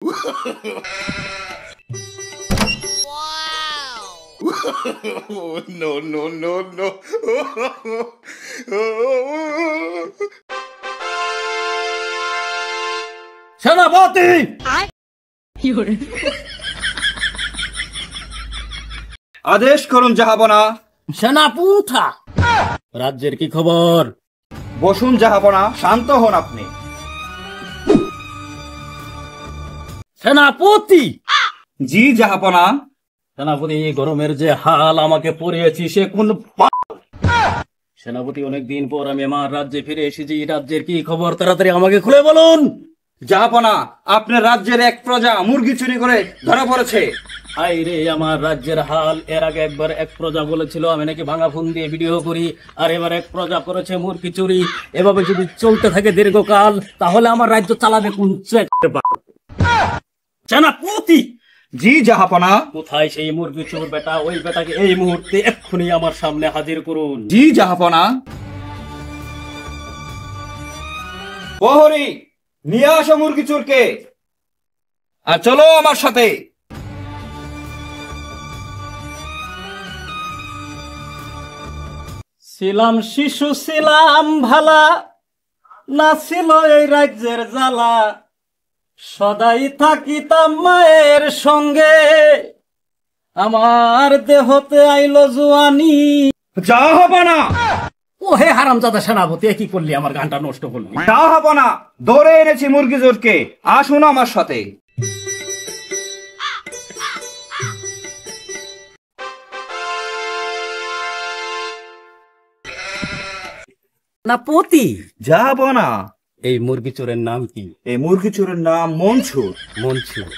No, no, no, no. সেনাপতি আদেশ করুন জাহাপনা। সেনাপুঠা, রাজ্যের কি খবর? বসুন জাহাপনা, শান্ত হন আপনি। সেনাপতি। জি জাহাপনা। সেনাপতি, গরমের যে হাল আমাকে পড়িয়েছি সে কোন সেনাপতি, অনেকদিন পর আমি আমার রাজ্যে ফিরে এসেছি। রাজ্যের কি খবর তাড়াতাড়ি আমাকে খুলে বলুন। জাহাপনা, আপনার রাজ্যের এক প্রজা মুরগি চুরি করে ধরা পড়েছে। হাই রে আমার রাজ্যের হাল! এর আগে একবার এক প্রজা বলেছিল আমি নাকি ভাঙা ফোন দিয়ে ভিডিও করি, আর এবার এক প্রজা করেছে মুরগি চুরি। এভাবে যদি চলতে থাকে দীর্ঘকাল তাহলে আমার রাজ্য চালাবে কোন সেনাপতি? জি জাহাপনা। কোথায় সেই মুরগি চোর বেটা? ওই বেটাকে এই মুহূর্তে এক্ষুনি আমার সামনে হাজির করুন। জি জাহাপনা। প্রহরী, নিয়ে আসো মুরগি চোরকে, আর চলো আমার সাথে। ছিলাম শিশু, ছিলাম ভালা, না ছিল এই রাজ্যের জ্বালা, সদাই থাকিতাম মায়ের সঙ্গে, আমার দেহতে আইলো জুয়ানি। জাহাপনা। ও হে হারামজাদা সেনাপতি, কি করলি? আমার গানটা নষ্ট করলি। জাহাপনা, ধরে এনেছি মুরগি চোরকে, আসুন আমার সাথে। সেনাপতি, জাহাপনা। এই মুরগি চোরের নাম কি? এই মুরগি চোরের নাম মনসুর। মনসুর?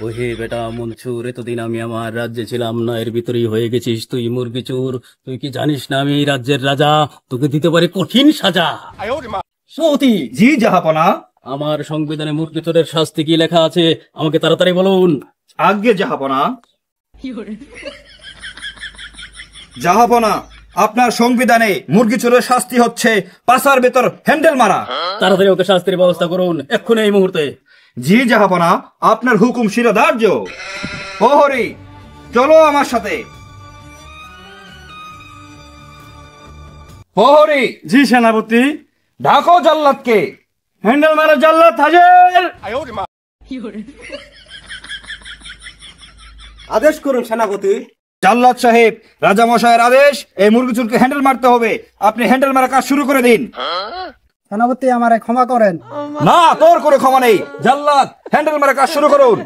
ও হে বেটা মনসুর, এতদিন আমি আমার রাজ্যে ছিলাম না, এর ভিতরেই হয়ে গেছিস তুই মুরগি চোর। তুই কি জানিস না আমি এই রাজ্যের রাজা? তোকে দিতে পারি কঠিন সাজা। সতী। জি জাহাপনা। আমার সংবিধানে মুরগি চোরের শাস্তি কি লেখা আছে আমাকে তাড়াতাড়ি বলুন। আজ্ঞে জাহাপনা। জাহাপনা, আপনার সংবিধানে মুরগি চোরের শাস্তি হচ্ছে পাছার ভেতর হ্যান্ডেল মারা। তাড়াতাড়ি ওকে শাস্তির ব্যবস্থা করুন এক্ষুনি, এই মুহূর্তে। জি জাহাপনা, আপনার হুকুম শিরোধার্য। প্রহরী, চলো আমার সাথে। প্রহরী। জি সেনাপতি। ঢাকো জাল্লাদকে। হ্যান্ডেল মারা জাল্লাদ হাজির। আদেশ করুন সেনাপতি। জাল্লাদ সাহেব, রাজা মশাইয়ের আদেশ, এই মুরগি চোরকে হ্যান্ডেল মারতে হবে। আপনি হ্যান্ডেল মারা কাজ শুরু করে দিন। সেনাপতি, আমারে ক্ষমা করেন। না, তোর কোনো ক্ষমা নেই। জাল্লাদ, হ্যান্ডেল মারা কাজ শুরু করুন।